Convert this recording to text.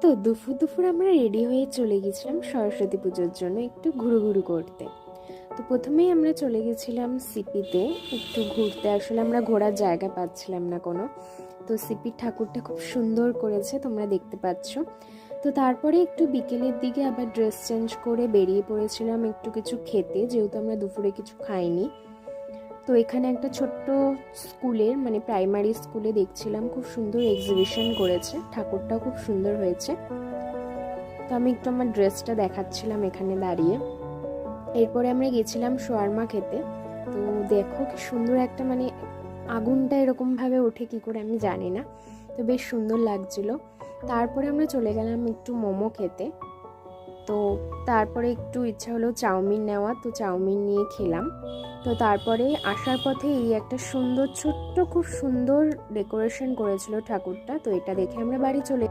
তো দুপুর দুপুর আমরা রেডি হয়ে চলে গেছিলাম সরস্বতী পুজোর জন্য একটু ঘুরু করতে। তো প্রথমেই আমরা চলে গেছিলাম সিপিতে একটু ঘুরতে। আসলে আমরা ঘোরার জায়গা পাচ্ছিলাম না কোনো, তো সিপির ঠাকুরটা খুব সুন্দর করেছে, তোমরা দেখতে পাচ্ছ। তো তারপরে একটু বিকেলের দিকে আবার ড্রেস চেঞ্জ করে বেরিয়ে পড়েছিলাম একটু কিছু খেতে, যেহেতু আমরা দুপুরে কিছু খাইনি। তো এখানে একটা ছোট্ট স্কুলের মানে প্রাইমারি স্কুলে দেখছিলাম খুব সুন্দর এক্সিবিশন করেছে, ঠাকুরটাও খুব সুন্দর হয়েছে। তো আমি একটু আমার ড্রেসটা দেখাচ্ছিলাম এখানে দাঁড়িয়ে। এরপরে আমরা গেছিলাম শোয়ারমা খেতে। তো দেখো কি সুন্দর একটা মানে আগুনটা এরকমভাবে ওঠে কি করে আমি জানি না, তো বেশ সুন্দর লাগছিল। তারপরে আমরা চলে গেলাম একটু মোমো খেতে। তো তারপরে একটু ইচ্ছা হলো চাউমিন নেওয়া, তো চাউমিন নিয়ে খেলাম। তো তারপরে আসার পথে এই একটা সুন্দর ছোট্ট খুব সুন্দর ডেকোরেশন করেছিল ঠাকুরটা, তো এটা দেখে আমরা বাড়ি চলে